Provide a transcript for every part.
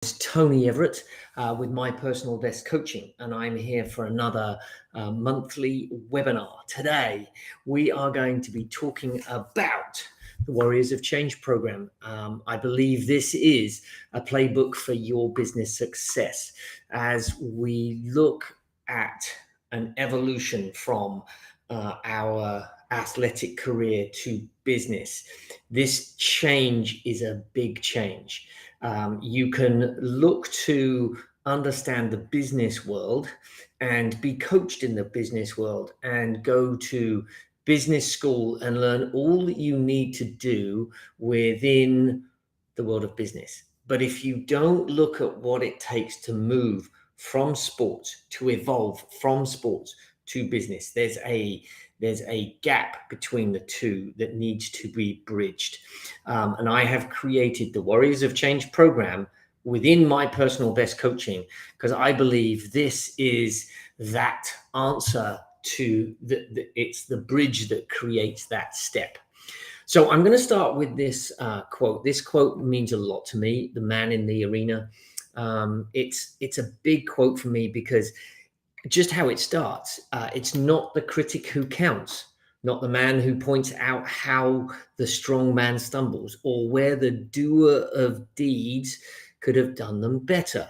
It's Tony Everett with my personal best coaching, and I'm here for another monthly webinar. Today, we are going to be talking about the Warriors of Change program. I believe this is a playbook for your business success as we look at an evolution from our athletic career to business. This change is a big change. You can look to understand the business world and be coached in the business world and go to business school and learn all that you need to do within the world of business. But if you don't look at what it takes to move from sports, to evolve from sports to business, there's a gap between the two that needs to be bridged. And I have created the Warriors of Change program within my personal best coaching because I believe this is that answer to it's the bridge that creates that step. So I'm going to start with this quote. This quote means a lot to me, the man in the arena. It's a big quote for me because just how it starts. It's not the critic who counts, not the man who points out how the strong man stumbles or where the doer of deeds could have done them better.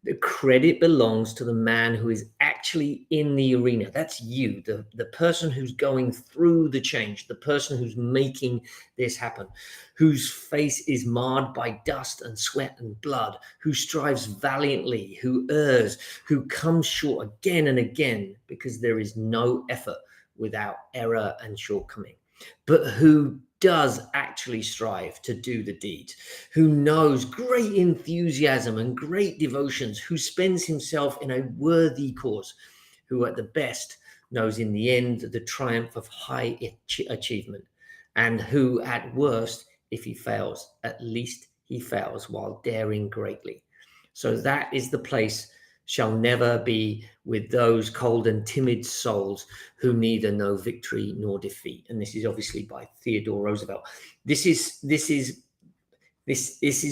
The credit belongs to the man who is actually in the arena. That's you, the person who's going through the change, the person who's making this happen, whose face is marred by dust and sweat and blood, who strives valiantly, who errs, who comes short again and again, because there is no effort without error and shortcoming, but who does actually strive to do the deed, who knows great enthusiasm and great devotions, who spends himself in a worthy cause, who at the best knows in the end the triumph of high achievement, and who at worst, if he fails, at least he fails while daring greatly. So that is the place shall never be with those cold and timid souls who neither know victory nor defeat. And this is obviously by Theodore Roosevelt. This is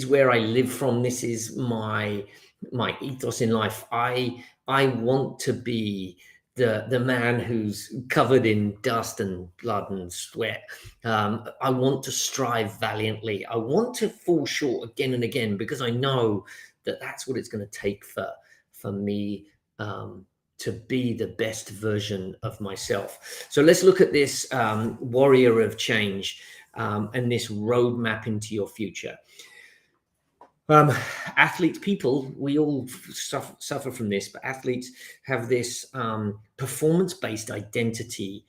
where I live from. This is my ethos in life. I want to be the man who's covered in dust and blood and sweat. I want to strive valiantly. I want to fall short again and again because I know that that's what it's going to take for me to be the best version of myself. So let's look at this warrior of change and this roadmap into your future. Athletes, people, we all suffer from this, but athletes have this performance-based identity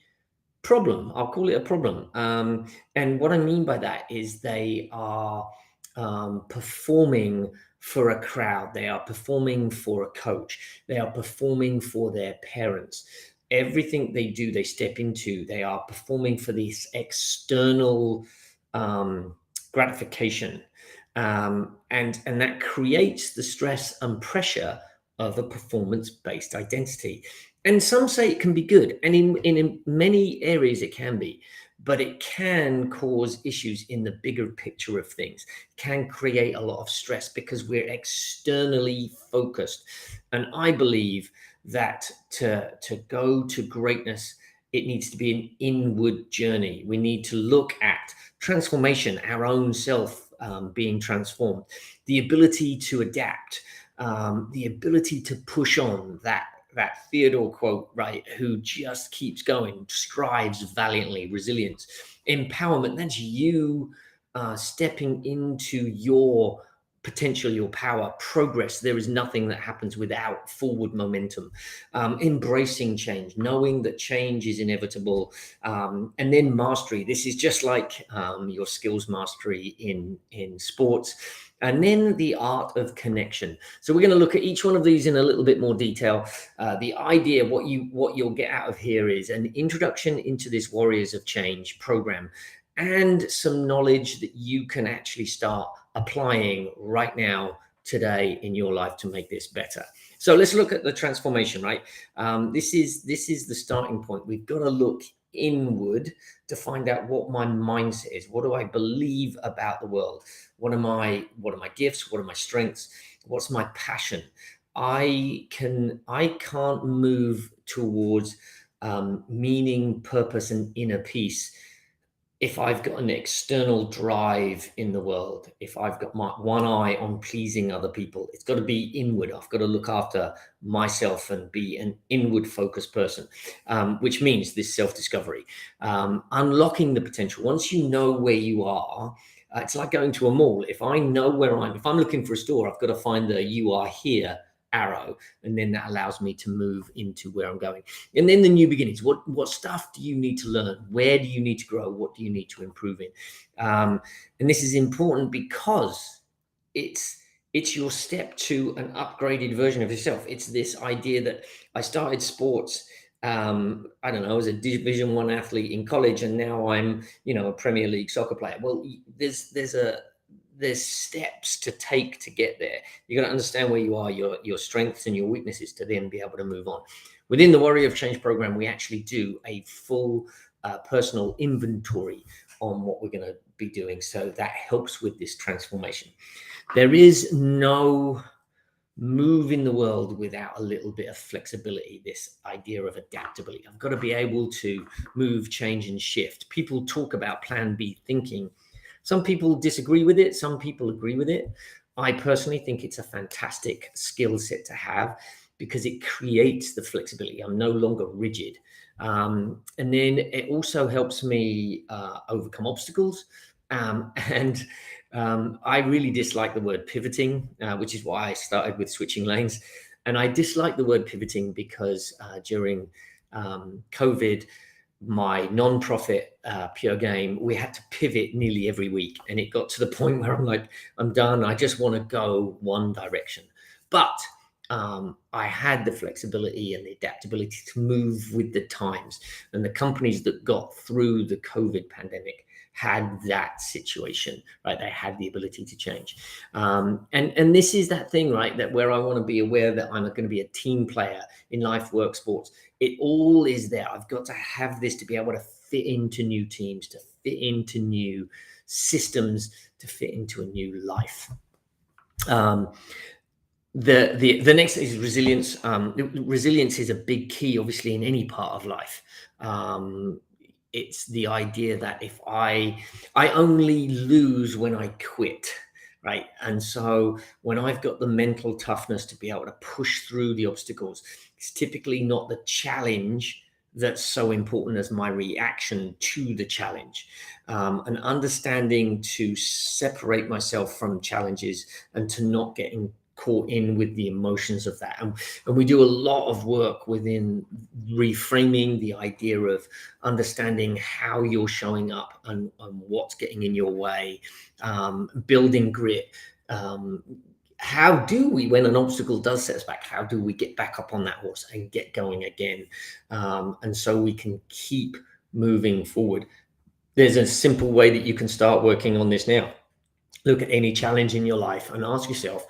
problem. I'll call it a problem. And what I mean by that is they are performing for a crowd. They are performing for a coach. They are performing for their parents. Everything they do, they step into, they are performing for this external gratification. And that creates the stress and pressure of a performance-based identity. And some say it can be good. And in many areas it can be. But it can cause issues in the bigger picture of things. It can create a lot of stress because we're externally focused. And I believe that to go to greatness, it needs to be an inward journey. We need to look at transformation, our own self being transformed, the ability to adapt, the ability to push on, that Theodore quote, right? Who just keeps going, strives valiantly, resilience, empowerment. That's you stepping into your potential, your power, progress. There is nothing that happens without forward momentum. Embracing change, knowing that change is inevitable, and then mastery. This is just like your skills mastery in sports. And then the art of connection. So we're going to look at each one of these in a little bit more detail. The idea, what you'll get out of here is an introduction into this Warriors of Change program and some knowledge that you can actually start applying right now, today in your life to make this better. So let's look at the transformation, right? This is the starting point. We've got to look inward to find out what my mindset is. What do I believe about the world? What are my gifts? What are my strengths? What's my passion? I can't move towards meaning, purpose, and inner peace if I've got an external drive in the world, if I've got my one eye on pleasing other people. It's got to be inward. I've got to look after myself and be an inward focused person, which means this self-discovery, unlocking the potential. Once you know where you are, it's like going to a mall. If I'm looking for a store, I've got to find the "you are here" arrow, and then that allows me to move into where I'm going. And then the new beginnings. What stuff do you need to learn? Where do you need to grow? What do you need to improve in? And this is important because it's your step to an upgraded version of yourself. It's this idea that I started sports. I don't know, as a Division One athlete in college, and now I'm, a Premier League soccer player. Well, there's steps to take to get there. You got to understand where you are, your strengths and your weaknesses, to then be able to move on. Within the Warrior of Change program, we actually do a full personal inventory on what we're going to be doing. So that helps with this transformation. There is no move in the world without a little bit of flexibility, this idea of adaptability. I've got to be able to move, change, and shift. People talk about plan B thinking. Some people disagree with it. Some people agree with it. I personally think it's a fantastic skill set to have because it creates the flexibility. I'm no longer rigid. And then it also helps me overcome obstacles. And I really dislike the word pivoting, which is why I started with switching lanes. And I dislike the word pivoting because during COVID, my non-profit Pure Game, we had to pivot nearly every week, and it got to the point where I'm like, I'm done. I just want to go one direction. But I had the flexibility and the adaptability to move with the times, and the companies that got through the COVID pandemic had that situation, right? They had the ability to change. And this is that thing, right? That where I want to be aware that I'm going to be a team player in life, work, sports. It all is there. I've got to have this to be able to fit into new teams, to fit into new systems, to fit into a new life. The next is resilience. Resilience is a big key, obviously, in any part of life. It's the idea that if I only lose when I quit, right? And so when I've got the mental toughness to be able to push through the obstacles, it's typically not the challenge that's so important as my reaction to the challenge. And understanding to separate myself from challenges and to not getting caught in with the emotions of that. And we do a lot of work within reframing the idea of understanding how you're showing up and what's getting in your way, building grit. How do we, when an obstacle does set us back, how do we get back up on that horse and get going again? And so we can keep moving forward. There's a simple way that you can start working on this now. Look at any challenge in your life and ask yourself,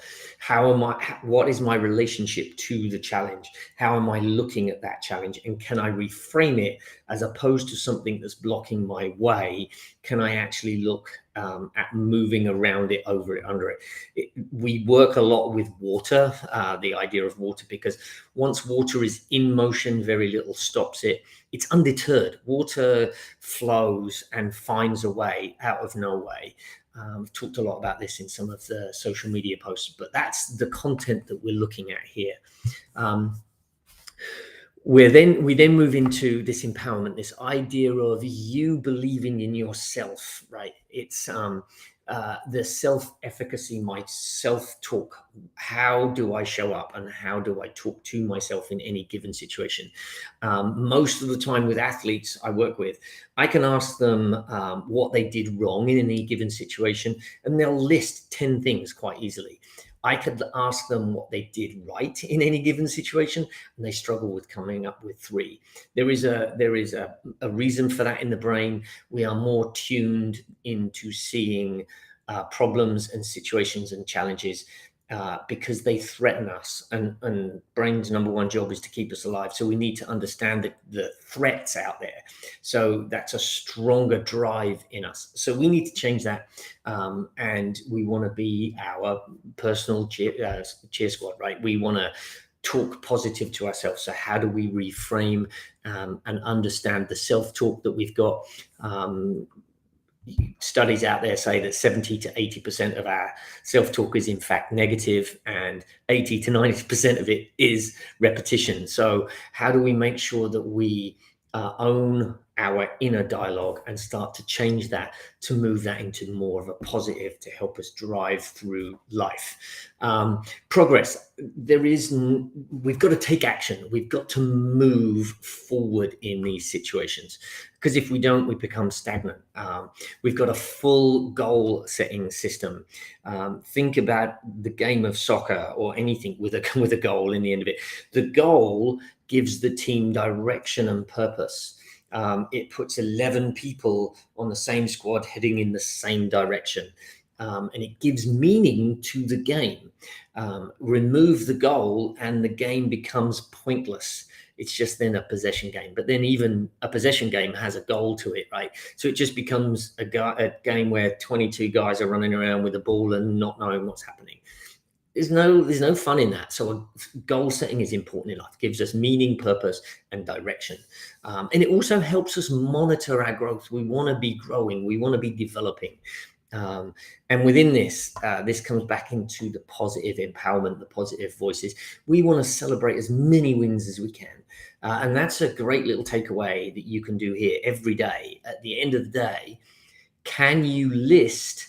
what is my relationship to the challenge? How am I looking at that challenge? And can I reframe it as opposed to something that's blocking my way? Can I actually look at moving around it, over it, under it? We work a lot with water, the idea of water, because once water is in motion, very little stops it. It's undeterred. Water flows and finds a way out of no way. We've talked a lot about this in some of the social media posts, but that's the content that we're looking at here. We then move into this empowerment, this idea of you believing in yourself, right? It's the self-efficacy, my self-talk. How do I show up and how do I talk to myself in any given situation? Most of the time with athletes I work with, I can ask them what they did wrong in any given situation, and they'll list 10 things quite easily. I could ask them what they did right in any given situation, and they struggle with coming up with 3. There is a reason for that in the brain. We are more tuned into seeing problems and situations and challenges because they threaten us, and brain's number one job is to keep us alive. So we need to understand the threats out there. So that's a stronger drive in us. So we need to change that, and we want to be our personal cheer squad, right? We want to talk positive to ourselves. So how do we reframe and understand the self-talk that we've got? Studies out there say that 70 to 80% of our self-talk is in fact negative, and 80 to 90% of it is repetition. So how do we make sure that we own our inner dialogue and start to change that, to move that into more of a positive, to help us drive through life? Progress. We've got to take action. We've got to move forward in these situations, because if we don't, we become stagnant. We've got a full goal setting system. Think about the game of soccer or anything with a goal in the end of it. The goal gives the team direction and purpose. It puts 11 people on the same squad heading in the same direction. And it gives meaning to the game. Remove the goal and the game becomes pointless. It's just then a possession game. But then even a possession game has a goal to it, right? So it just becomes a game where 22 guys are running around with a ball and not knowing what's happening. There's no fun in that. So goal setting is important in life. It gives us meaning, purpose, and direction. And it also helps us monitor our growth. We want to be growing. We want to be developing. And within this comes back into the positive empowerment, the positive voices. We want to celebrate as many wins as we can. And that's a great little takeaway that you can do here every day. At the end of the day, can you list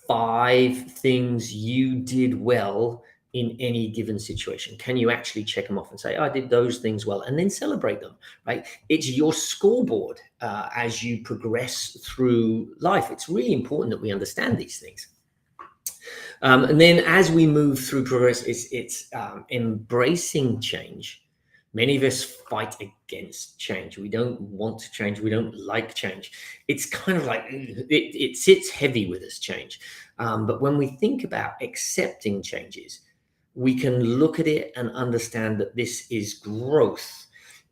5 things you did well in any given situation? Can you actually check them off and say, I did those things well, and then celebrate them, right? It's your scoreboard as you progress through life. It's really important that we understand these things. And then as we move through progress, it's embracing change. Many of us fight against change. We don't want to change. We don't like change. It's kind of like it sits heavy with us, change. But when we think about accepting changes, we can look at it and understand that this is growth.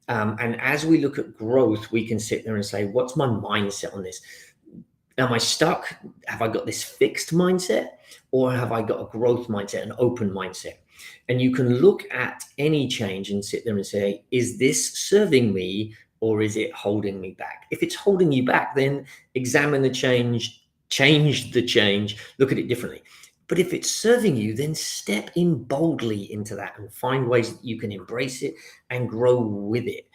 And as we look at growth, we can sit there and say, what's my mindset on this? Am I stuck? Have I got this fixed mindset? Or have I got a growth mindset, an open mindset? And you can look at any change and sit there and say, is this serving me or is it holding me back? If it's holding you back, then examine the change the change, look at it differently. But if it's serving you, then step in boldly into that and find ways that you can embrace it and grow with it.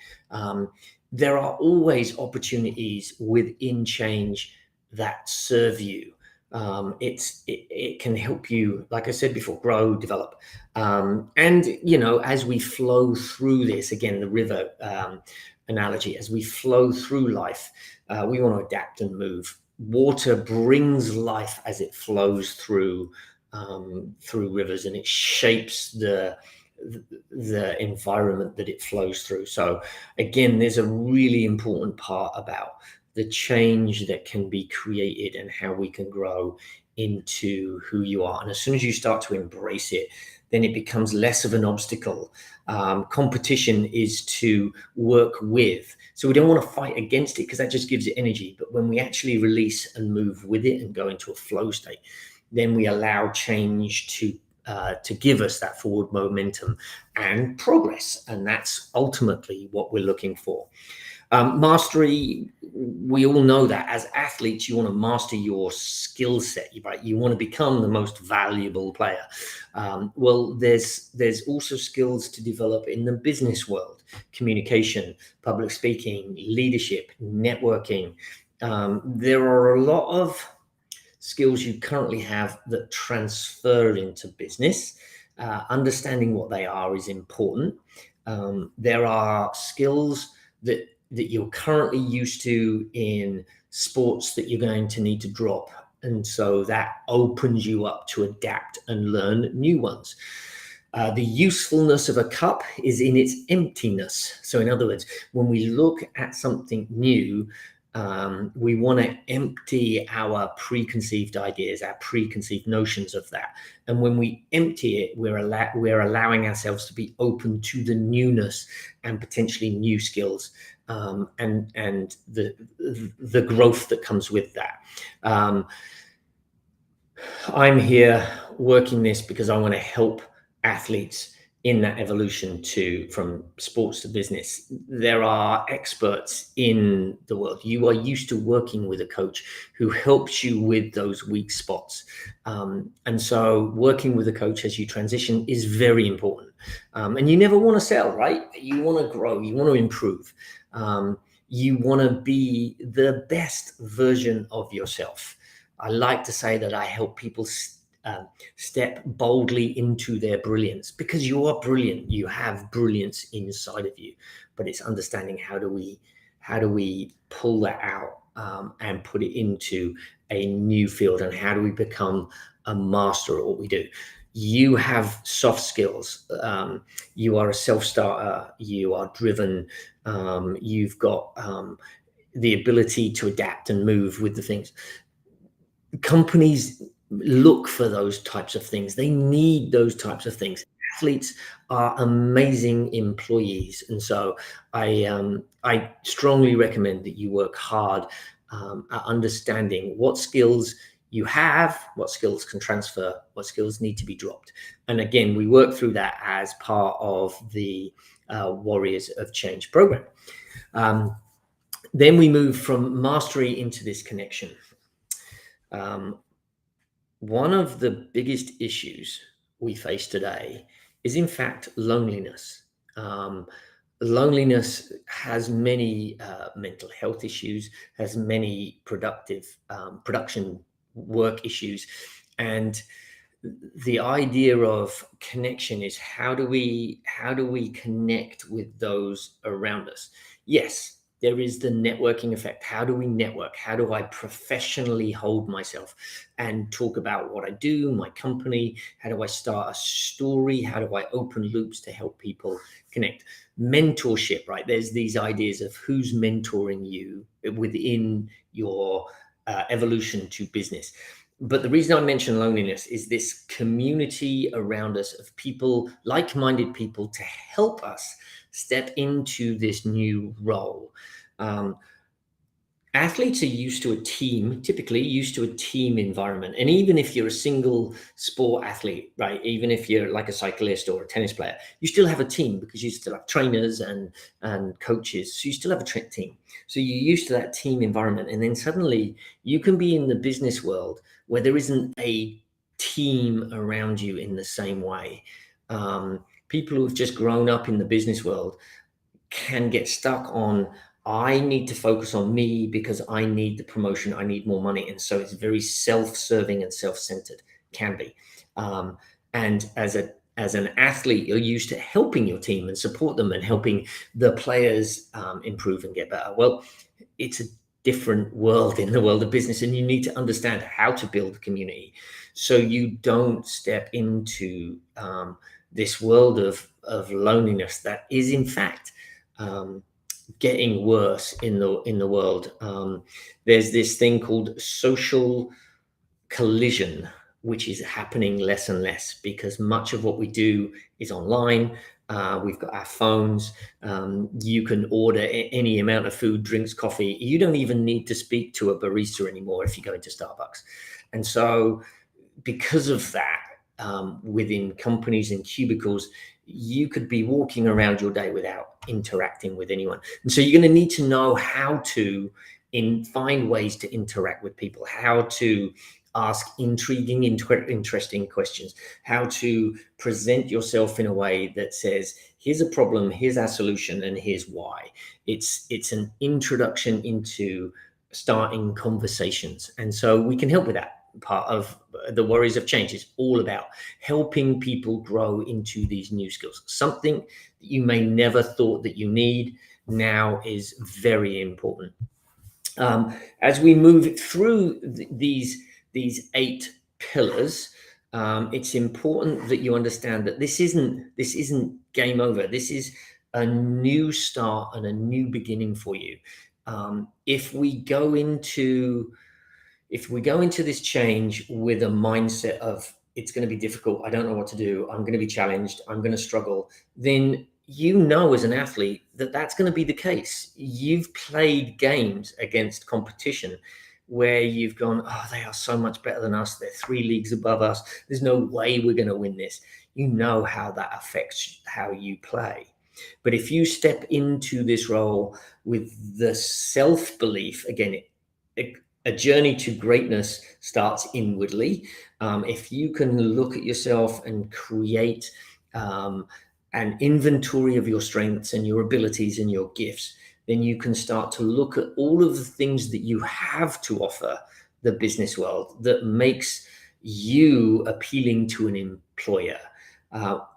There are always opportunities within change that serve you. It can help you, like I said before, grow, develop. And, as we flow through this, again, the river analogy, as we flow through life, we want to adapt and move. Water brings life as it flows through rivers, and it shapes the environment that it flows through. So again, there's a really important part about the change that can be created and how we can grow into who you are. And as soon as you start to embrace it, then it becomes less of an obstacle. Competition is to work with. So we don't want to fight against it because that just gives it energy. But when we actually release and move with it and go into a flow state, then we allow change to give us that forward momentum and progress. And that's ultimately what we're looking for. Mastery, we all know that as athletes, you want to master your skill set, right? You want to become the most valuable player. Well, there's also skills to develop in the business world: communication, public speaking, leadership, networking. There are a lot of skills you currently have that transfer into business. Understanding what they are is important. There are skills that you're currently used to in sports that you're going to need to drop. And so that opens you up to adapt and learn new ones. The usefulness of a cup is in its emptiness. So in other words, when we look at something new, We want to empty our preconceived ideas, our preconceived notions of that. And when we empty it, we're allowing ourselves to be open to the newness and potentially new skills, and the growth that comes with that. I'm here working this because I want to help athletes in that evolution from sports to business. There are experts in the world. You are used to working with a coach who helps you with those weak spots. And so working with a coach as you transition is very important. And you never want to sell, right? You want to grow, you want to improve. You want to be the best version of yourself. I like to say that I help people step boldly into their brilliance, because you are brilliant. You have brilliance inside of you, but it's understanding how do we pull that out, and put it into a new field, and how do we become a master at what we do. You have soft skills. You are a self-starter. You are driven. You've got the ability to adapt and move with the things. Companies look for those types of things. They need those types of things. Athletes are amazing employees, and so I strongly recommend that you work hard at understanding what skills you have, what skills can transfer, what skills need to be dropped. And again, we work through that as part of the Warriors of Change program. Then we move from mastery into this connection. One of the biggest issues we face today is, in fact, loneliness. Loneliness has many mental health issues, has many production work issues, and the idea of connection is how do we connect with those around us? Yes, there is the networking effect. How do we network? How do I professionally hold myself and talk about what I do, my company? How do I start a story? How do I open loops to help people connect? Mentorship, right? There's these ideas of who's mentoring you within your evolution to business. But the reason I mention loneliness is this community around us of people, like-minded people, to help us step into this new role. Athletes are used to a team, typically used to a team environment. And even if you're a single sport athlete, right, even if you're like a cyclist or a tennis player, you still have a team, because you still have trainers and coaches. So you still have a team. So you're used to that team environment. And then suddenly you can be in the business world where there isn't a team around you in the same way. People who've just grown up in the business world can get stuck on, I need to focus on me because I need the promotion, I need more money. And so it's very self-serving and self-centered, can be. And as an athlete, you're used to helping your team and support them and helping the players improve and get better. Well, it's a different world in the world of business, and you need to understand how to build a community so you don't step into this world of loneliness that is, in fact, getting worse in the world. There's this thing called social collision, which is happening less and less because much of what we do is online. We've got our phones. You can order any amount of food, drinks, coffee. You don't even need to speak to a barista anymore if you go into Starbucks. And so because of that, within companies and cubicles, you could be walking around your day without interacting with anyone. And so you're going to need to know how to find ways to interact with people, how to ask intriguing, interesting questions, how to present yourself in a way that says, here's a problem, here's our solution, and here's why. It's an introduction into starting conversations. And so we can help with that. Part of the Warriors of Change is all about helping people grow into these new skills. Something that you may never thought that you need now is very important. As we move through these 8 pillars, it's important that you understand that this isn't game over. This is a new start and a new beginning for you. If we go into this change with a mindset of it's going to be difficult, I don't know what to do, I'm going to be challenged, I'm going to struggle, then as an athlete that that's going to be the case. You've played games against competition where you've gone, oh, they are so much better than us. They're 3 leagues above us. There's no way we're going to win this. You know how that affects how you play. But if you step into this role with the self belief, again, a journey to greatness starts inwardly. If you can look at yourself and create an inventory of your strengths and your abilities and your gifts, then you can start to look at all of the things that you have to offer the business world that makes you appealing to an employer,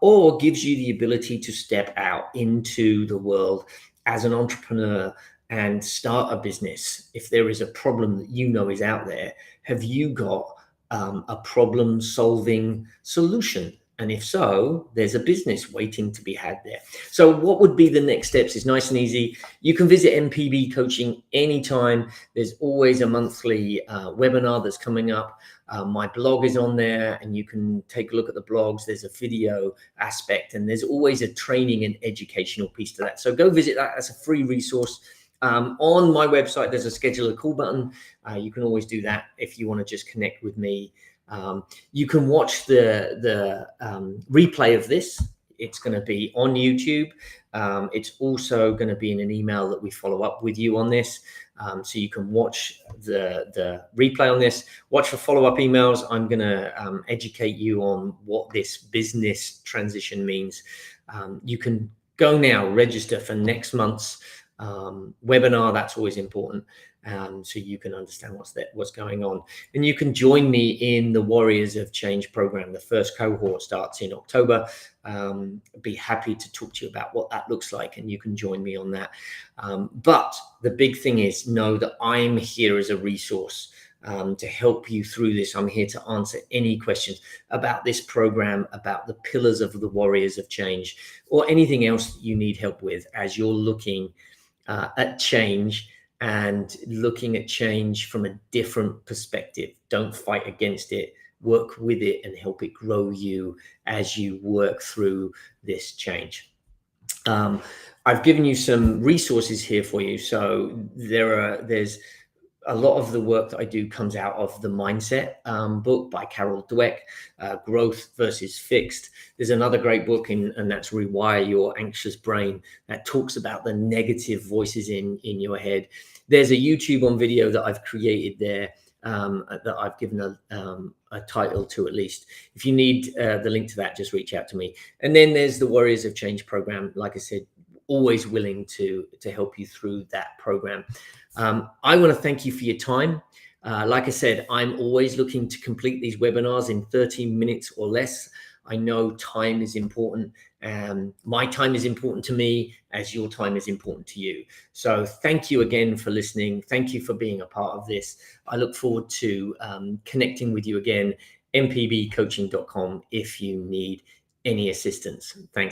or gives you the ability to step out into the world as an entrepreneur and start a business. If there is a problem that is out there, have you got a problem solving solution? And if so, there's a business waiting to be had there. So what would be the next steps is nice and easy. You can visit MPB Coaching anytime. There's always a monthly webinar that's coming up. My blog is on there and you can take a look at the blogs. There's a video aspect and there's always a training and educational piece to that. So go visit that. That's a free resource. On my website, there's a schedule a call button. You can always do that if you want to just connect with me. You can watch the replay of this. It's going to be on YouTube. It's also going to be in an email that we follow up with you on this. So you can watch the replay on this, watch for follow-up emails. I'm going to educate you on what this business transition means. You can go now, register for next month's webinar. That's always important. So you can understand what's going on. And you can join me in the Warriors of Change program. The first cohort starts in October. Be happy to talk to you about what that looks like, and you can join me on that. But the big thing is, know that I'm here as a resource to help you through this. I'm here to answer any questions about this program, about the pillars of the Warriors of Change, or anything else that you need help with as you're looking at change and looking at change from a different perspective. Don't fight against it, work with it and help it grow you as you work through this change. I've given you some resources here for you. So there's a lot of the work that I do comes out of the Mindset book by Carol Dweck, Growth versus Fixed. There's another great book, and that's Rewire Your Anxious Brain, that talks about the negative voices in your head. There's a YouTube on video that I've created there that I've given a title to at least. If you need the link to that, just reach out to me. And then there's the Warriors of Change program. Like I said, always willing to help you through that program. I want to thank you for your time. Like I said, I'm always looking to complete these webinars in 30 minutes or less. I know time is important. My time is important to me as your time is important to you. So thank you again for listening. Thank you for being a part of this. I look forward to connecting with you again, mpbcoaching.com, if you need any assistance. Thanks.